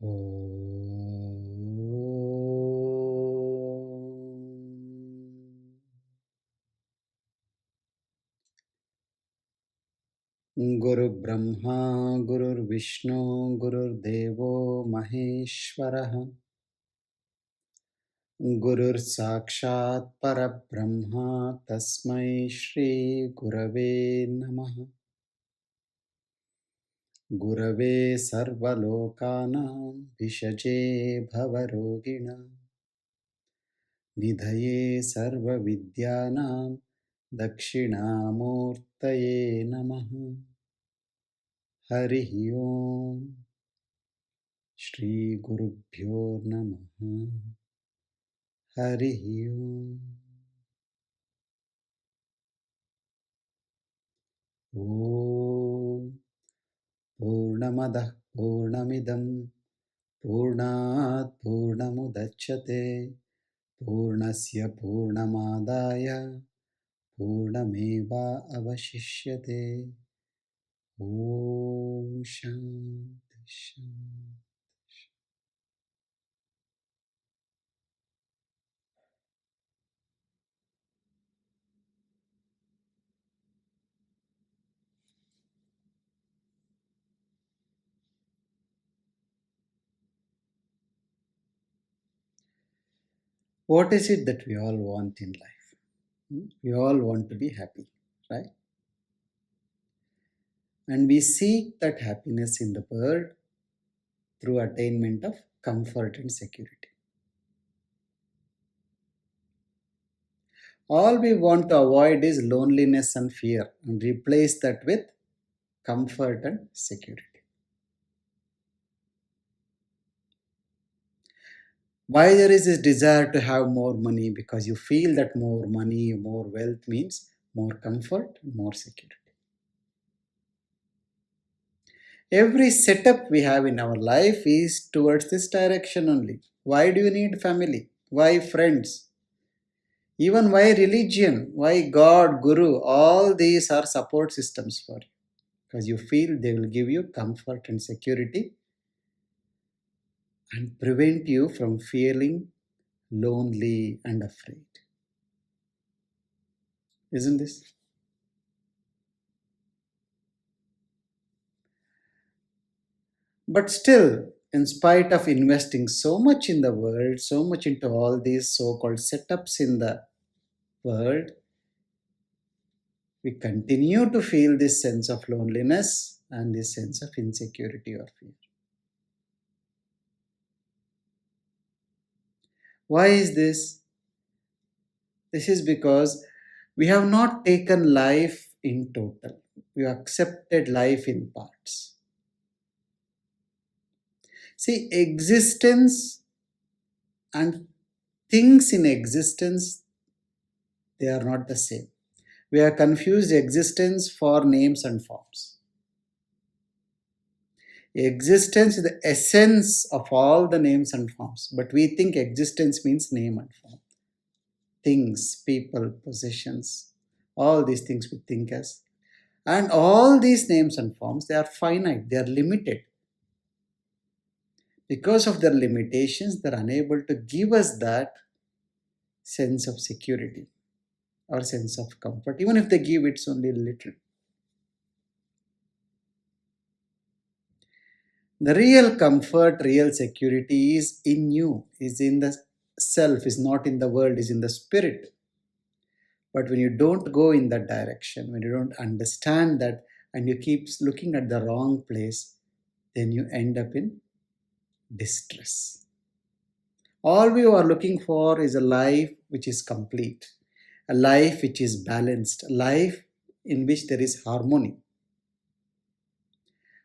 Guru Brahma, Guru Vishnu, Guru Devo Maheshwaraha, Gurur Sakshat Parabrahma, Tasmai Shri Gurave Namaha. Gurave Sarvalokanam Vishaje Bhavarogina Nidhaye Sarva Vidyanam Dakshinamurtaye Namaha. Harihi Om Shri Gurubhyo Namaha. Harihi Om. Om Purnamadah Purnamidam Purnat Purnamudachyate Purnasya Purnamadaya Purnameva Avashishyate. Om Shanti Shanti. What is it that we all want in life? We all want to be happy, right? And we seek that happiness in the world through attainment of comfort and security. All we want to avoid is loneliness and fear and replace that with comfort and security. Why there is this desire to have more money? Because you feel that more money, more wealth means more comfort, more security. Every setup we have in our life is towards this direction only. Why do you need family? Why friends? Even why religion? Why God, Guru? All these are support systems for you. Because you feel they will give you comfort and security and prevent you from feeling lonely and afraid. Isn't this? But still, in spite of investing so much in the world, so much into all these so called setups in the world, we continue to feel this sense of loneliness and this sense of insecurity or fear. Why is this? This is because we have not taken life in total. We have accepted life in parts. See, existence and things in existence, they are not the same. We have confused existence for names and forms. Existence is the essence of all the names and forms, but we think existence means name and form. Things, people, possessions, all these things we think as. And all these names and forms, they are finite, they are limited. Because of their limitations, they are unable to give us that sense of security or sense of comfort. Even if they give, it's only little. The real comfort, real security is in you, is in the self, is not in the world, is in the spirit. But when you don't go in that direction, when you don't understand that and you keep looking at the wrong place, then you end up in distress. All we are looking for is a life which is complete, a life which is balanced, a life in which there is harmony.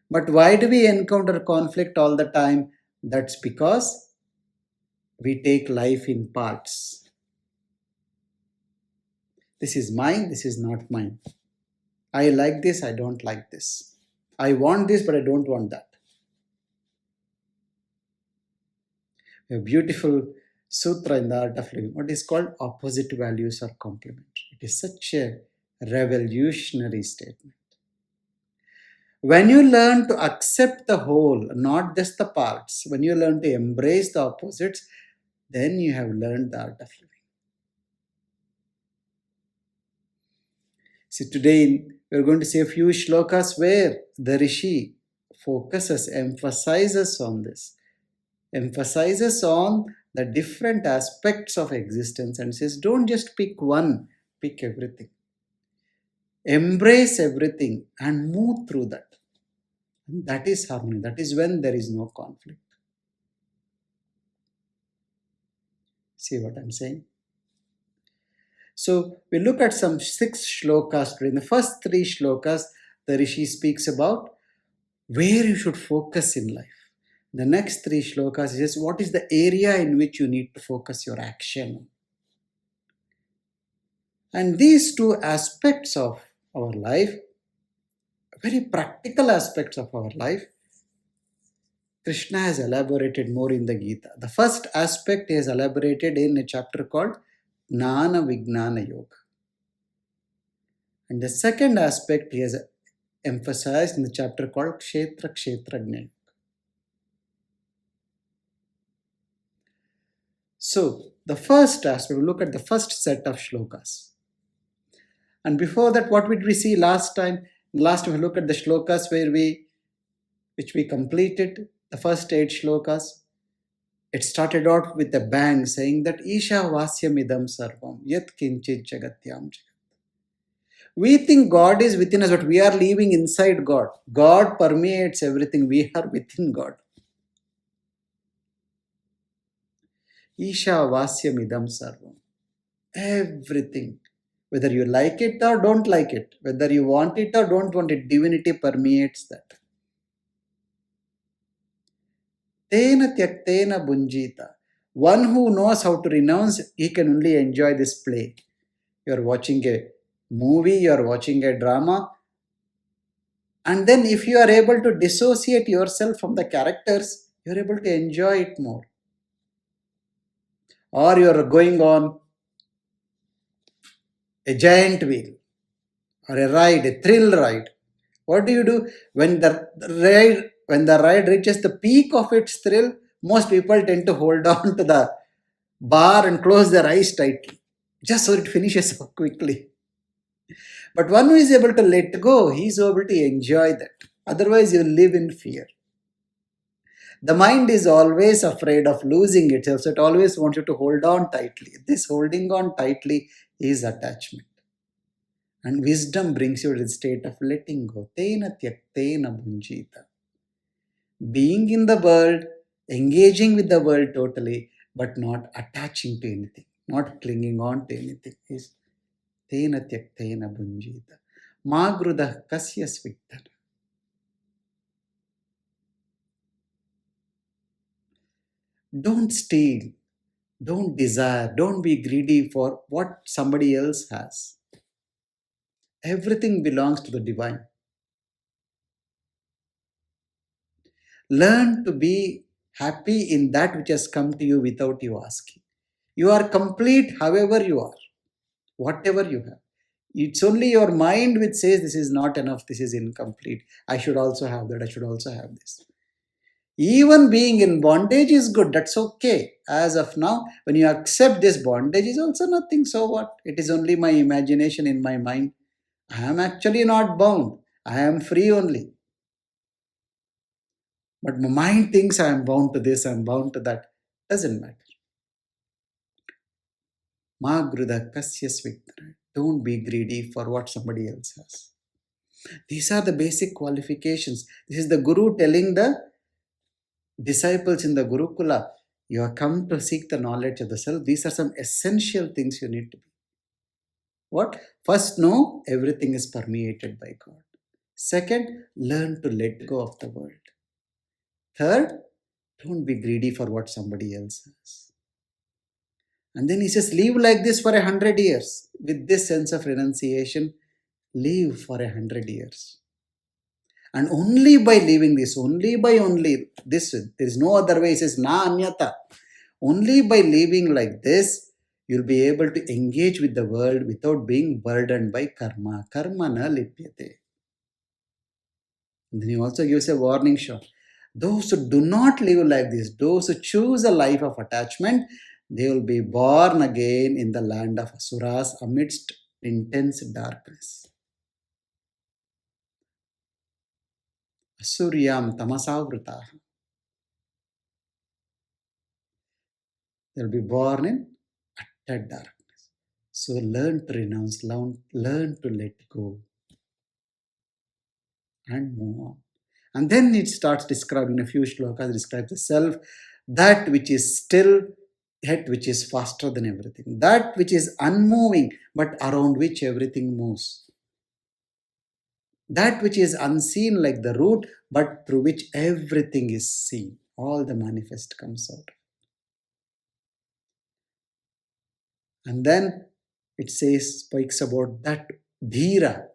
But why do we encounter conflict all the time? That's because we take life in parts. This is mine, this is not mine. I like this, I don't like this. I want this, but I don't want that. A beautiful sutra in the art of living, what is called opposite values are complementary. It is such a revolutionary statement. When you learn to accept the whole, not just the parts, when you learn to embrace the opposites, then you have learned the art of living. See, today we're going to see a few shlokas where the Rishi focuses, emphasizes on this, emphasizes on the different aspects of existence and says, don't just pick one, pick everything. Embrace everything and move through that. And that is harmony. That is when there is no conflict. See what I'm saying? So we look at some 6 shlokas today. In the first 3 shlokas, the Rishi speaks about where you should focus in life. The next 3 shlokas is just what is the area in which you need to focus your action. And these 2 aspects of our life, very practical aspects of our life, Krishna has elaborated more in the Gita. The first aspect he has elaborated in a chapter called Jnana Vijnana Yoga. And the second aspect he has emphasized in the chapter called Kshetra Kshetrajna. So, the first aspect, we look at the first set of shlokas. And before that, what did we see last time? Last time we looked at the shlokas which we completed, the first 8 shlokas. It started out with a bang saying that Ishavasya idam sarvam yat kinchit jagatyam jagat. We think God is within us, but we are living inside God. God permeates everything. We are within God. Ishavasya idam sarvam. Everything. Whether you like it or don't like it, whether you want it or don't want it, divinity permeates that. Tena tyaktena bunjita. One who knows how to renounce, he can only enjoy this play. You are watching a movie, you are watching a drama, and then if you are able to dissociate yourself from the characters, you are able to enjoy it more. Or you are going on a giant wheel or a ride, a thrill ride. What do? When the ride reaches the peak of its thrill, most people tend to hold on to the bar and close their eyes tightly, just so it finishes so quickly. But one who is able to let go, he is able to enjoy that. Otherwise, you live in fear. The mind is always afraid of losing itself, so it always wants you to hold on tightly. This holding on tightly is attachment. And wisdom brings you to the state of letting go. Tena tyaktena bunjita. Being in the world, engaging with the world totally, but not attaching to anything, not clinging on to anything. Is tena tyaktena bunjita. Magrudah kasya sviktana. Don't steal, don't desire, don't be greedy for what somebody else has. Everything belongs to the divine. Learn to be happy in that which has come to you without you asking. You are complete however you are, whatever you have. It's only your mind which says this is not enough, this is incomplete. I should also have that, I should also have this. Even being in bondage is good, that's okay. As of now, when you accept this bondage is also nothing, so what? It is only my imagination in my mind. I am actually not bound. I am free only. But my mind thinks I am bound to this, I am bound to that. Doesn't matter. Magruda kasya sviktana. Don't be greedy for what somebody else has. These are the basic qualifications. This is the Guru telling the disciples in the Gurukula, you have come to seek the knowledge of the self. These are some essential things you need to be. What? First, know everything is permeated by God. Second, learn to let go of the world. Third, don't be greedy for what somebody else has. And then he says, live like this for 100 years. With this sense of renunciation, live for 100 years. And only by living this, only this, there is no other way. He says, na anyata. Only by living like this, you'll be able to engage with the world without being burdened by karma. Karma na lipyate. Then he also gives a warning shot. Those who do not live like this, those who choose a life of attachment, they will be born again in the land of Asuras amidst intense darkness. Asuryam tamasavruta. They will be born in utter darkness. So learn to renounce, learn to let go and move on. And then it starts describing a few shlokas, describes the self, that which is still, yet which is faster than everything, that which is unmoving, but around which everything moves, that which is unseen like the root, but through which everything is seen. All the manifest comes out. And then it speaks about that dhira,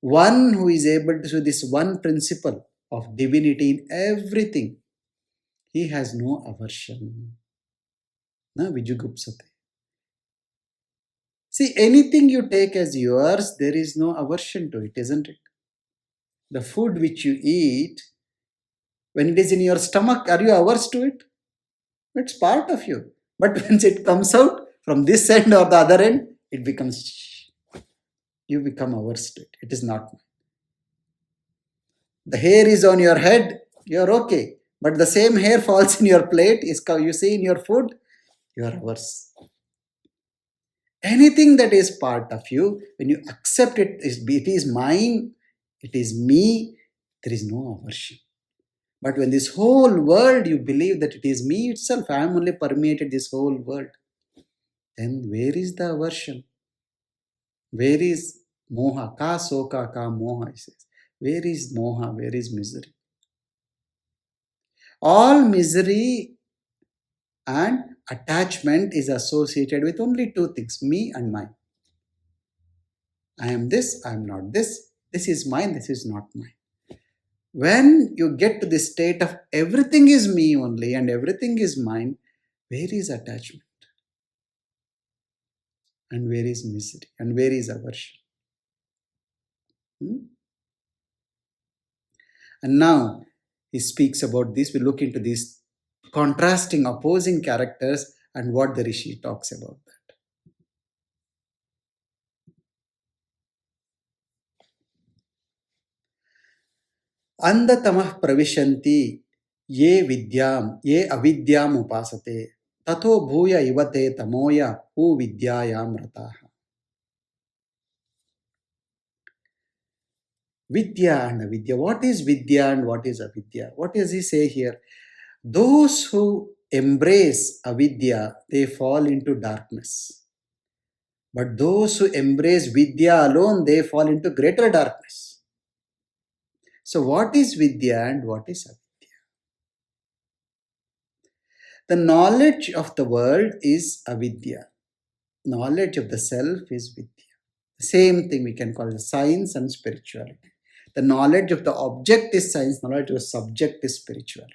one who is able to see this one principle of divinity in everything. He has no aversion. Na vijugupsate. See, anything you take as yours, there is no aversion to it, isn't it? The food which you eat, when it is in your stomach, are you averse to it? It's part of you. But once it comes out from this end or the other end, it becomes, you become averse to it. It is not. The hair is on your head, you're okay. But the same hair falls in your plate, you see in your food, you are averse. Anything that is part of you, when you accept it, it is mine, it is me, there is no aversion. But when this whole world, you believe that it is me itself, I am only permeated this whole world, then where is the aversion? Where is moha? Ka soka ka moha, he says. Where is moha? Where is misery? All misery and attachment is associated with only two things, me and mine. I am this, I am not this. This is mine, this is not mine. When you get to the state of everything is me only and everything is mine, where is attachment? And where is misery? And where is aversion? And now he speaks about this. We look into these contrasting, opposing characters and what the Rishi talks about that. Andatamah pravishanti ye avidyam upasate tato bhuya ivate tamoya u vidyayam rataha. Vidya and avidya. What is vidya and what is avidya? What does he say here? Those who embrace avidya, they fall into darkness. But those who embrace vidya alone, they fall into greater darkness. So what is vidya and what is avidya? The knowledge of the world is avidya. Knowledge of the self is vidya. The same thing we can call it science and spirituality. The knowledge of the object is science, knowledge of the subject is spirituality.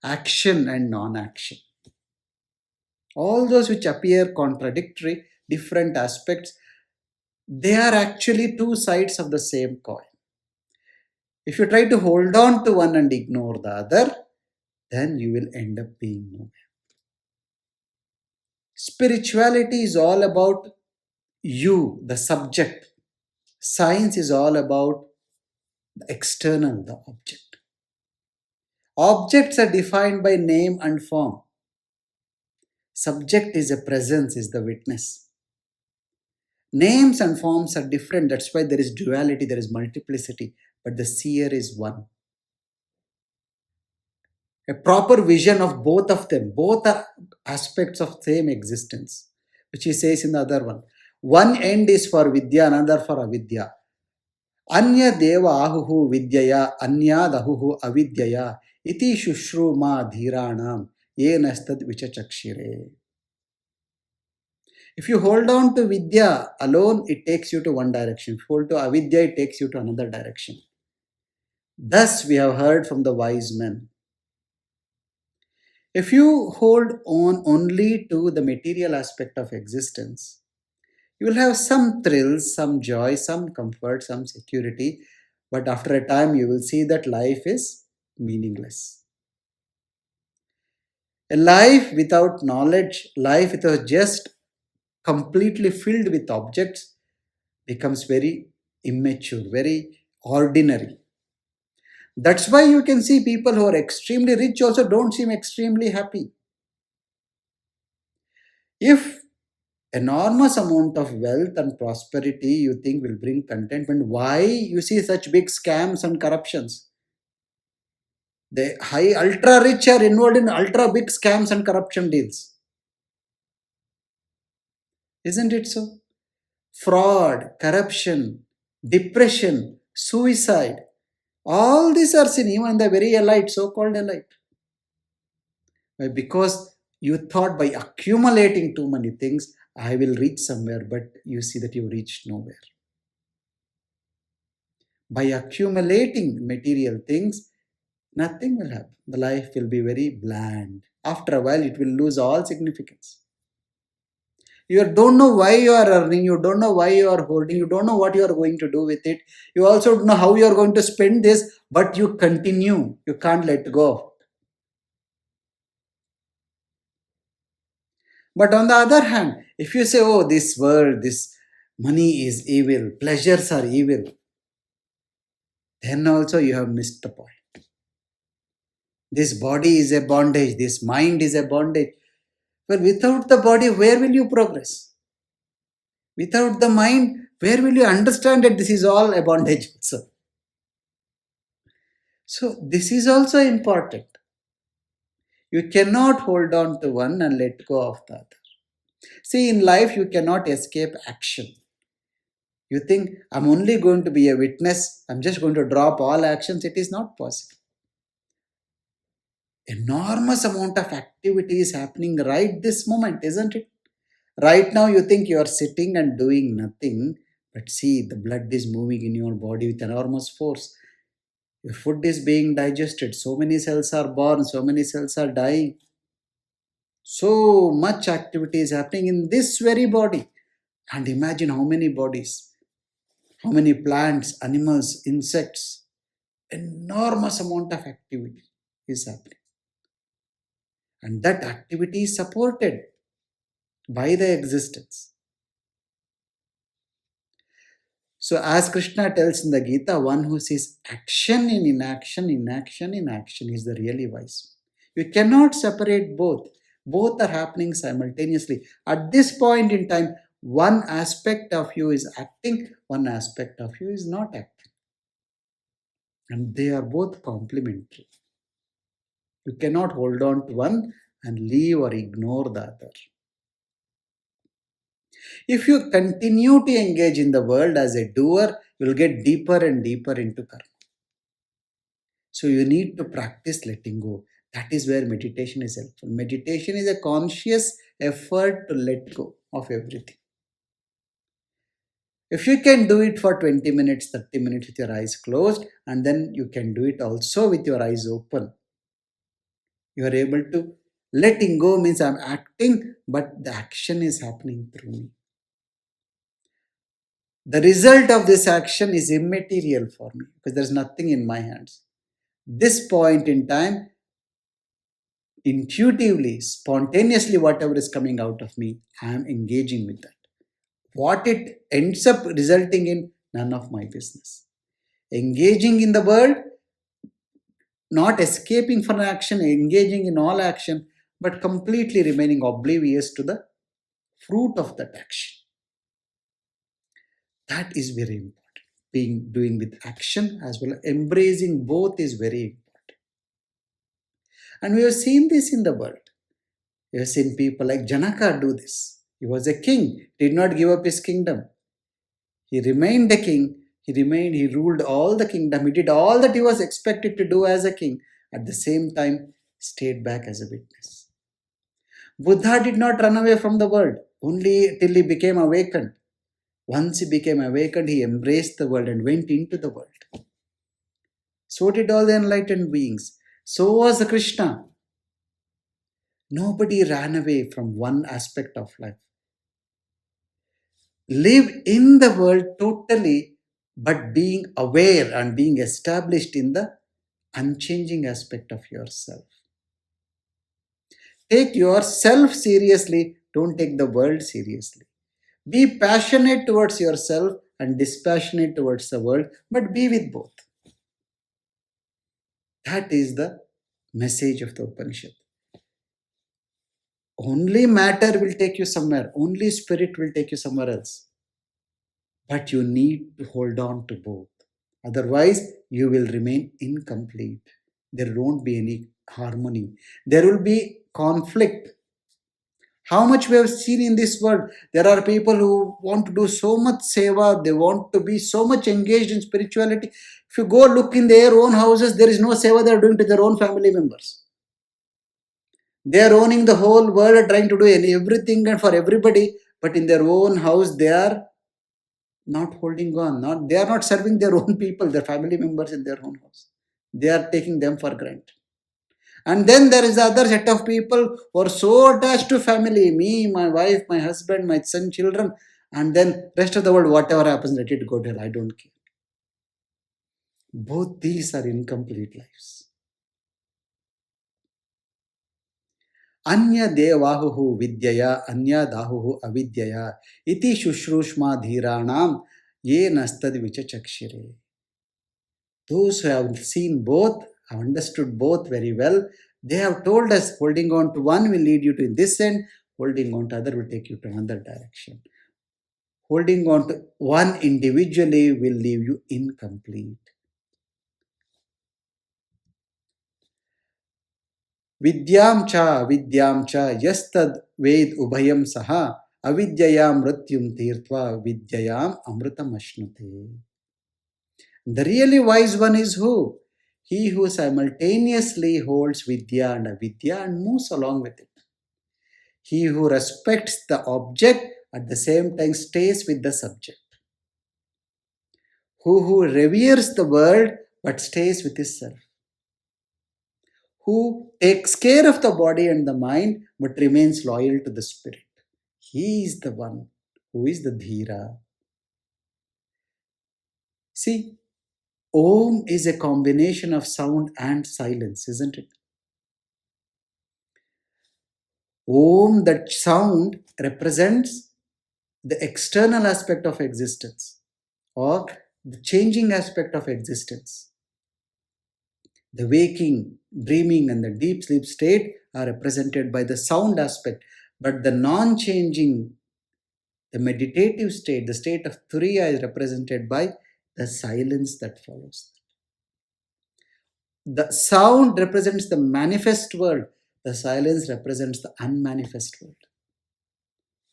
Action and non-action. All those which appear contradictory, different aspects, they are actually two sides of the same coin. If you try to hold on to one and ignore the other, then you will end up being nowhere. Spirituality is all about you, the subject. Science is all about the external, the object. Objects are defined by name and form. Subject is a presence, is the witness. Names and forms are different. That's why there is duality, there is multiplicity. But the seer is one. A proper vision of both of them. Both are aspects of same existence. Which he says in the other one. One end is for vidya, another for avidya. Anya deva ahuhu vidyaya, anyad ahuhu avidyaya. Iti shushru ma dhiranam, yenastad vichachakshire. If you hold on to vidya alone, it takes you to one direction. If you hold to avidya, it takes you to another direction. Thus, we have heard from the wise men. If you hold on only to the material aspect of existence, You will have some thrills, some joy, some comfort, some security, but after a time you will see that life is meaningless. A life without knowledge, life without just completely filled with objects becomes very immature, very ordinary. That's why you can see people who are extremely rich also don't seem extremely happy. If enormous amount of wealth and prosperity you think will bring contentment, why you see such big scams and corruptions? The high ultra rich are involved in ultra big scams and corruption deals. Isn't it so? Fraud, corruption, depression, suicide, all these are seen even in the very elite, so-called elite. Why? Because you thought by accumulating too many things, I will reach somewhere, but you see that you reached nowhere. By accumulating material things, nothing will happen. The life will be very bland. After a while, it will lose all significance. You don't know why you are earning, you don't know why you are holding, you don't know what you are going to do with it. You also don't know how you are going to spend this, but you continue. You can't let go. But on the other hand, if you say, oh, this world, this money is evil, pleasures are evil, then also you have missed the point. This body is a bondage, this mind is a bondage. Well, without the body, where will you progress? Without the mind, where will you understand that this is all a bondage also? So, this is also important. You cannot hold on to one and let go of the other. See, in life, you cannot escape action. You think, I'm only going to be a witness, I'm just going to drop all actions. It is not possible. Enormous amount of activity is happening right this moment, isn't it? Right now, you think you are sitting and doing nothing, but see, the blood is moving in your body with enormous force. Your food is being digested. So many cells are born, so many cells are dying. So much activity is happening in this very body. And imagine how many bodies, how many plants, animals, insects, enormous amount of activity is happening. And that activity is supported by the existence. So, as Krishna tells in the Gita, one who sees action in inaction, inaction in action is the really wise. You cannot separate both. Both are happening simultaneously. At this point in time, one aspect of you is acting, one aspect of you is not acting. And they are both complementary. You cannot hold on to one and leave or ignore the other. If you continue to engage in the world as a doer, you will get deeper and deeper into karma. So you need to practice letting go. That is where meditation is helpful. Meditation is a conscious effort to let go of everything. If you can do it for 20 minutes, 30 minutes with your eyes closed, and then you can do it also with your eyes open. You are able to letting go means I'm acting, but the action is happening through me. The result of this action is immaterial for me because there's nothing in my hands. This point in time, intuitively, spontaneously, whatever is coming out of me, I am engaging with that. What it ends up resulting in, none of my business. Engaging in the world, not escaping from action, engaging in all action, but completely remaining oblivious to the fruit of that action. That is very important. Doing with action as well as embracing both is very important. And we have seen this in the world. We have seen people like Janaka do this. He was a king, did not give up his kingdom. He remained a king. He ruled all the kingdom. He did all that he was expected to do as a king. At the same time, stayed back as a witness. Buddha did not run away from the world, only till he became awakened. Once he became awakened, he embraced the world and went into the world. So did all the enlightened beings. So was Krishna. Nobody ran away from one aspect of life. Live in the world totally, but being aware and being established in the unchanging aspect of yourself. Take yourself seriously, don't take the world seriously. Be passionate towards yourself and dispassionate towards the world, but be with both. That is the message of the Upanishad. Only matter will take you somewhere, only spirit will take you somewhere else. But you need to hold on to both. Otherwise, you will remain incomplete. There won't be any harmony. There will be conflict. How much we have seen in this world, there are people who want to do so much seva, they want to be so much engaged in spirituality. If you go look in their own houses, there is no seva they are doing to their own family members. They are owning the whole world, trying to do everything and for everybody, but in their own house, they are not holding on. They are not serving their own people, their family members in their own house. They are taking them for granted. And then there is the other set of people who are so attached to family, me, my wife, my husband, my son, children, and then rest of the world, whatever happens, let it go to hell. I don't care. Both these are incomplete lives. Anya devahuhu vidyaya, anya dahuhu avidyaya, iti shushrushma dhiranam, ye nastad vichachakshire. Those who have seen both, have understood both very well, they have told us holding on to one will lead you to this end, holding on to other will take you to another direction. Holding on to one individually will leave you incomplete. Vidyam cha yastad ved ubhayam saha avidyayam mrityum tirtva vidyayam amrutam ashnute. The really wise one is who? He who simultaneously holds Vidya and Avidya and moves along with it. He who respects the object at the same time stays with the subject. Who reveres the world but stays with his self. Who takes care of the body and the mind but remains loyal to the spirit. He is the one who is the Dhira. See, Om is a combination of sound and silence, isn't it? Om, that sound represents the external aspect of existence or the changing aspect of existence. The waking, dreaming, and the deep sleep state are represented by the sound aspect, but the non changing, the meditative state, the state of Turiya, is represented by the silence that follows. The sound represents the manifest world, the silence represents the unmanifest world.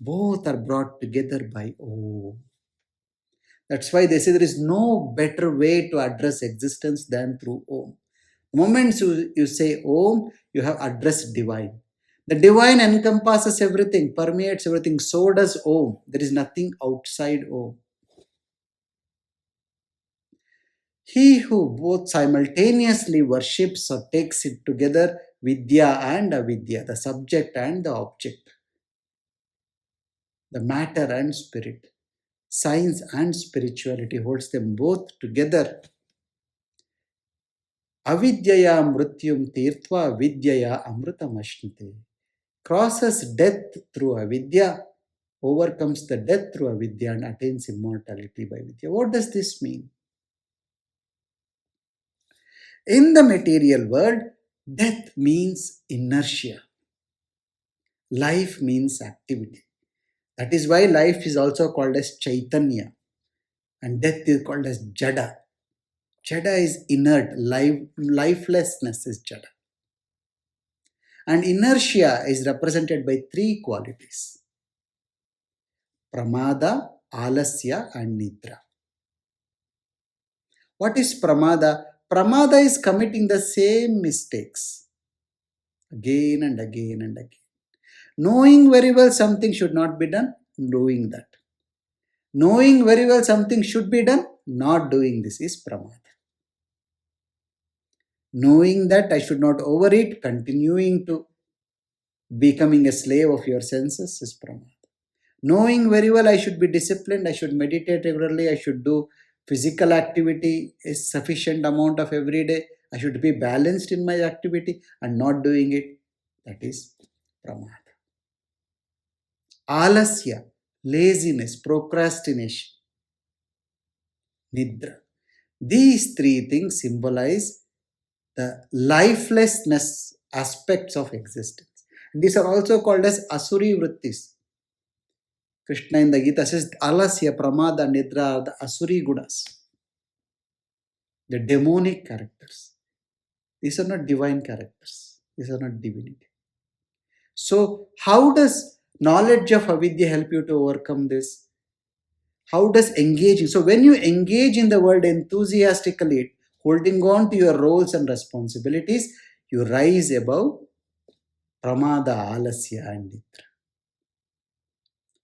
Both are brought together by Om. That's why they say there is no better way to address existence than through Om. The moment you say Om, you have addressed divine. The divine encompasses everything, permeates everything. So does Om. There is nothing outside Om. He who both simultaneously worships or takes it together, Vidya and Avidya, the subject and the object, the matter and spirit, science and spirituality, holds them both together. Avidyaya mrityum tirtva vidyaya amrutam ashnute. Crosses death through avidya, overcomes the death through avidya, and attains immortality by vidya. What does this mean? In the material world, death means inertia. Life means activity. That is why life is also called as Chaitanya and death is called as Jada. Jada is inert, lifelessness is Jada. And inertia is represented by three qualities: Pramada, Alasya, and Nidra. What is Pramada? Pramada is committing the same mistakes again and again and again. Knowing very well something should not be done, doing that. Knowing very well something should be done, not doing this is Pramada. Knowing that I should not overeat, continuing to becoming a slave of your senses is Pramada. Knowing very well I should be disciplined, I should meditate regularly, I should do physical activity a sufficient amount of every day, I should be balanced in my activity and not doing it. That is pramada. Alasya, laziness, procrastination, nidra. These three things symbolize the lifelessness aspects of existence. These are also called as asuri vrittis. Krishna in the Gita says alasya, pramada, nidra are the asuri gunas, the demonic characters. These are not divine characters. These are not divinity. So, how does knowledge of avidya help you to overcome this? How does engaging? So, when you engage in the world enthusiastically, holding on to your roles and responsibilities, you rise above pramada, alasya, and nidra.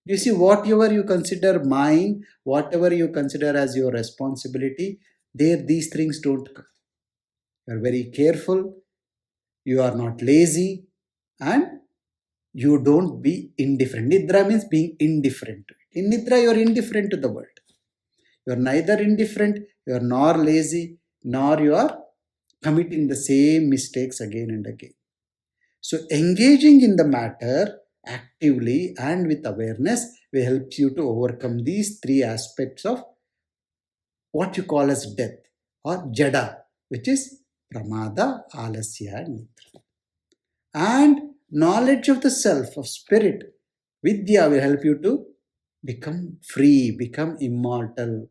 You see, whatever you consider mine, whatever you consider as your responsibility, there these things don't come. You are very careful, you are not lazy, and you don't be indifferent. Nidra means being indifferent to it. In Nidra, you are indifferent to the world. You are neither indifferent, you are nor lazy, nor you are committing the same mistakes again and again. So, engaging in the matter actively and with awareness will help you to overcome these three aspects of what you call as death or jada, which is pramada, alasya, and nidra. And knowledge of the self, of spirit, vidya will help you to become free, become immortal.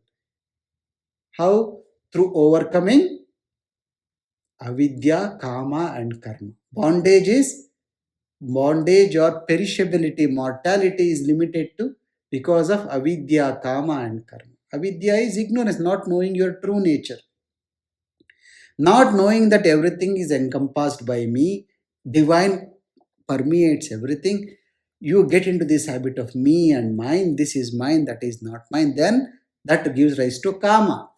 How? Through overcoming avidya, kama, and karma. Bondage or perishability, mortality is limited to because of avidya, kama, and karma. Avidya is ignorance, not knowing your true nature. Not knowing that everything is encompassed by me, divine permeates everything, you get into this habit of me and mine, this is mine, that is not mine, then that gives rise to kama,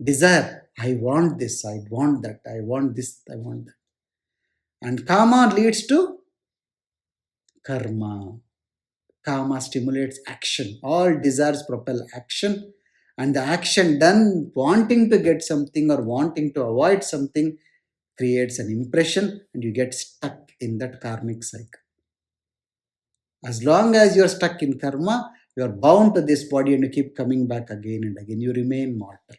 desire. I want this, I want that, I want this, I want that. And kama leads to karma. Kama stimulates action. All desires propel action, and the action done wanting to get something or wanting to avoid something creates an impression, and you get stuck in that karmic cycle. As long as you're stuck in karma, you're bound to this body and you keep coming back again and again. You remain mortal.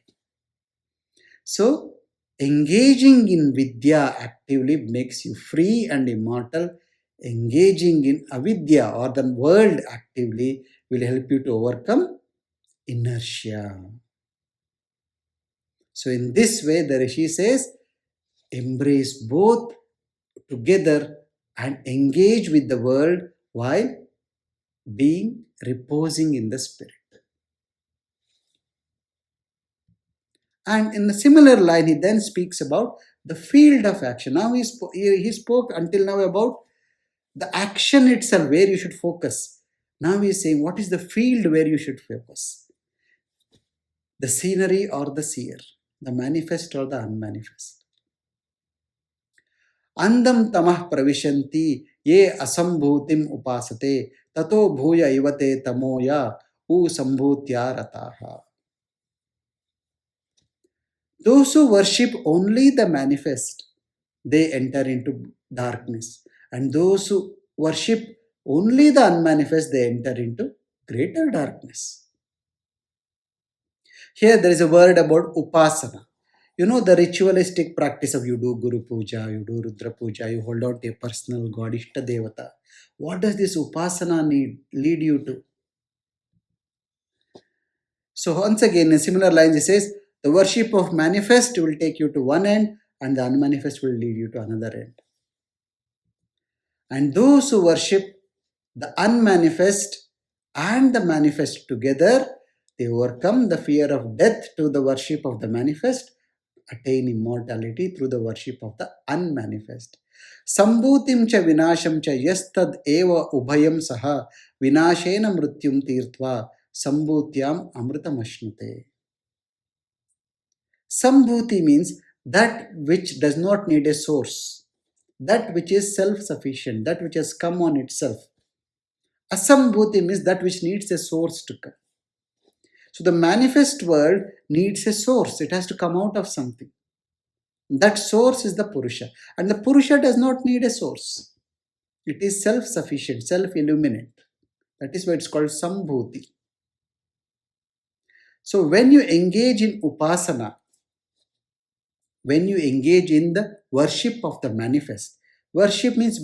So, engaging in vidya actively makes you free and immortal. Engaging in avidya or the world actively will help you to overcome inertia. So, in this way, the Rishi says, embrace both together and engage with the world while being reposing in the spirit. And in a similar line, he then speaks about the field of action. Now he spoke until now about the action itself, where you should focus. Now he is saying, what is the field where you should focus? The scenery or the seer, the manifest or the unmanifest. Andam tamah pravishanti ye asambhutim upasate tato bhuya ivate tamoya u sambhutya rataha. Those who worship only the manifest, they enter into darkness. And those who worship only the unmanifest, they enter into greater darkness. Here there is a word about upasana. You know, the ritualistic practice of you do Guru Puja, you do Rudra Puja, you hold out a personal God, Ishta Devata. What does this upasana lead you to? So once again, in similar lines, it says, the worship of manifest will take you to one end and the unmanifest will lead you to another end. And those who worship the unmanifest and the manifest together, they overcome the fear of death to the worship of the manifest, attain immortality through the worship of the unmanifest. Sambhutim cha vinasham cha yastad eva ubhayam saha vinashena mrityum tirtva sambhutyam amritamashnute. Sambhuti means that which does not need a source, that which is self-sufficient, that which has come on itself. Asambhuti means that which needs a source to come. So the manifest world needs a source. It has to come out of something. That source is the Purusha. And the Purusha does not need a source. It is self-sufficient, self-illuminate. That is why it's called Sambhuti. So when you engage in Upasana, when you engage in the worship of the manifest, worship means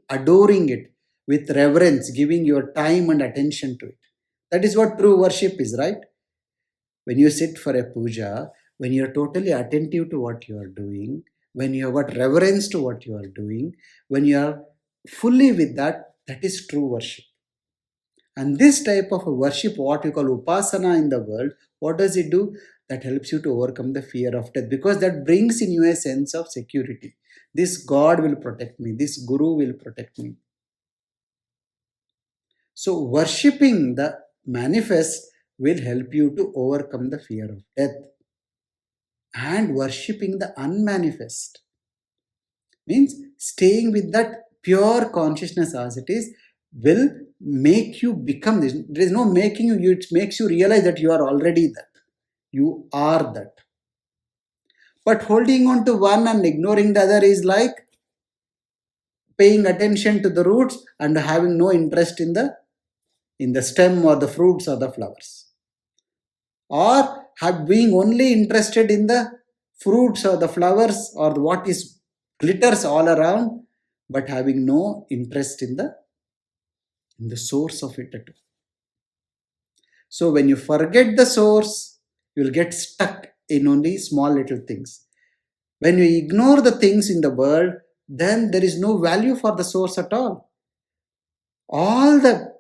adoring it with reverence, giving your time and attention to it. That is what true worship is, right? When you sit for a puja, when you are totally attentive to what you are doing, when you have got reverence to what you are doing, when you are fully with that, that is true worship. And this type of a worship, what we call upasana in the world, what does it do? That helps you to overcome the fear of death, because that brings in you a sense of security. This God will protect me, this Guru will protect me. So worshipping the manifest will help you to overcome the fear of death. And worshipping the unmanifest means staying with that pure consciousness as it is will make you become this. There is no making you, it makes you realize that you are already that. You are that. But holding on to one and ignoring the other is like paying attention to the roots and having no interest in the stem or the fruits or the flowers. Or being only interested in the fruits or the flowers or what is glitters all around, but having no interest in the source of it at all. So when you forget the source, you will get stuck in only small little things. When you ignore the things in the world, then there is no value for the source at all. All the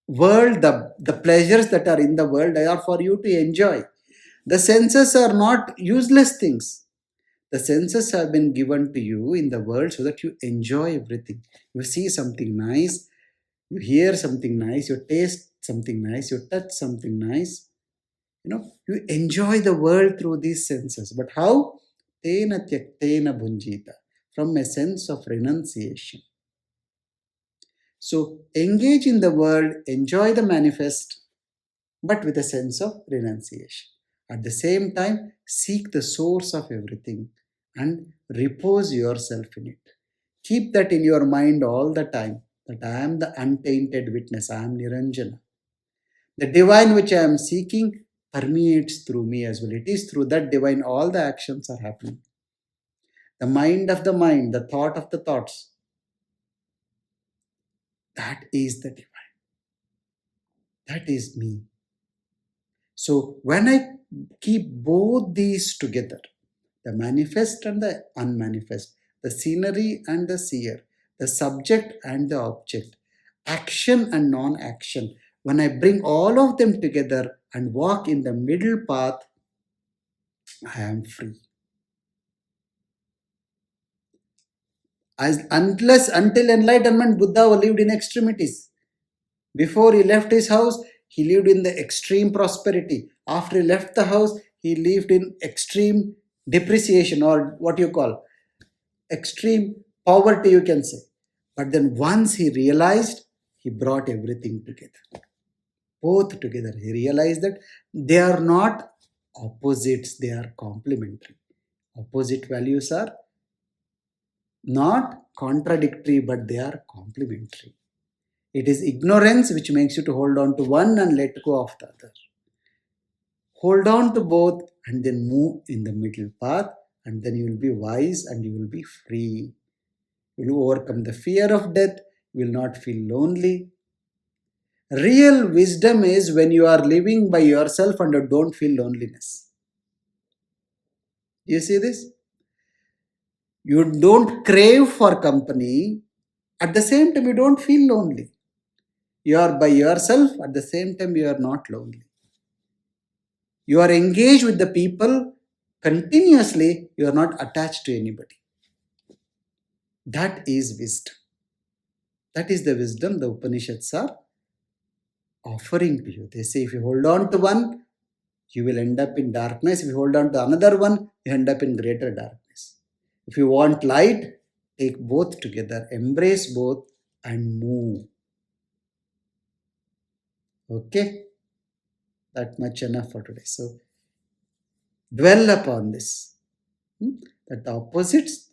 world, the pleasures that are in the world, they are for you to enjoy. The senses are not useless things. The senses have been given to you in the world so that you enjoy everything. You see something nice, you hear something nice, you taste something nice, you touch something nice. You enjoy the world through these senses. But how? Tena tyaktena bhunjita, from a sense of renunciation. So engage in the world, enjoy the manifest, but with a sense of renunciation. At the same time, seek the source of everything and repose yourself in it. Keep that in your mind all the time, that I am the untainted witness, I am Niranjana. The divine which I am seeking permeates through me as well. It is through that divine all the actions are happening. The mind of the mind, the thought of the thoughts, that is the divine. That is me. So when I keep both these together, the manifest and the unmanifest, the scenery and the seer, the subject and the object, action and non-action, when I bring all of them together and walk in the middle path, I am free. Until enlightenment, Buddha lived in extremities. Before he left his house, he lived in the extreme prosperity. After he left the house, he lived in extreme depreciation, or what you call extreme poverty, you can say. But then once he realized, he brought everything together. Both together. He realized that they are not opposites, they are complementary. Opposite values are not contradictory, but they are complementary. It is ignorance which makes you to hold on to one and let go of the other. Hold on to both and then move in the middle path, and then you will be wise and you will be free. You will overcome the fear of death, you will not feel lonely. Real wisdom is when you are living by yourself and you don't feel loneliness. You see this? You don't crave for company, at the same time you don't feel lonely. You are by yourself, at the same time you are not lonely. You are engaged with the people continuously, you are not attached to anybody. That is wisdom. That is the wisdom the Upanishads are offering to you. They say if you hold on to one, you will end up in darkness. If you hold on to another one, you end up in greater darkness. If you want light, take both together, embrace both, and move. Okay, that much enough for today. So dwell upon this. That the opposites,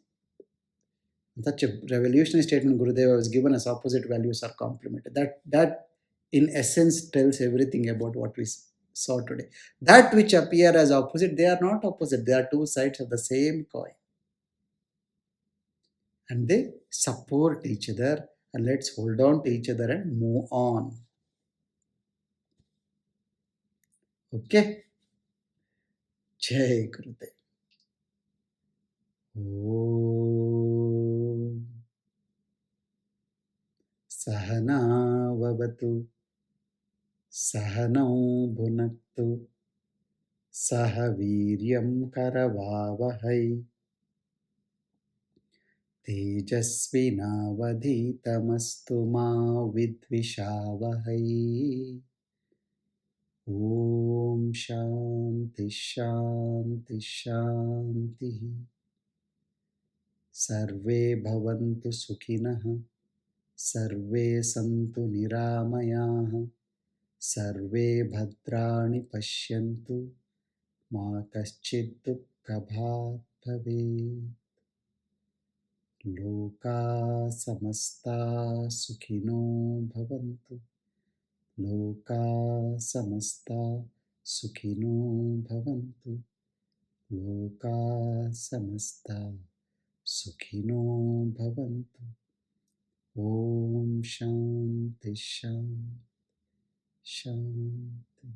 such a revolutionary statement Gurudeva was given as opposite values are complemented. That in essence tells everything about what we saw today. That which appear as opposite, they are not opposite. They are two sides of the same coin. And they support each other. And let's hold on to each other and move on. Okay? Jai Gurudev. Om Sahana Vavatu Sahanau Bhunaktu सह वीर्यं करवावहै तेजस्विनावधीतमस्तु मा विद्विषावहै ॐ शान्ति शान्ति शान्तिः सर्वे भवन्तु सुखिनः सर्वे सन्तु निरामयाः सर्वे भद्राणि पश्यन्तु मा कश्चित् दुःखभाग् भवेत् लोका समस्ता सुखिनो भवन्तु लोका समस्ता सुखिनो भवन्तु लोका समस्ता सुखिनो भवन्तु ॐ शान्ति शान्ति शान्ति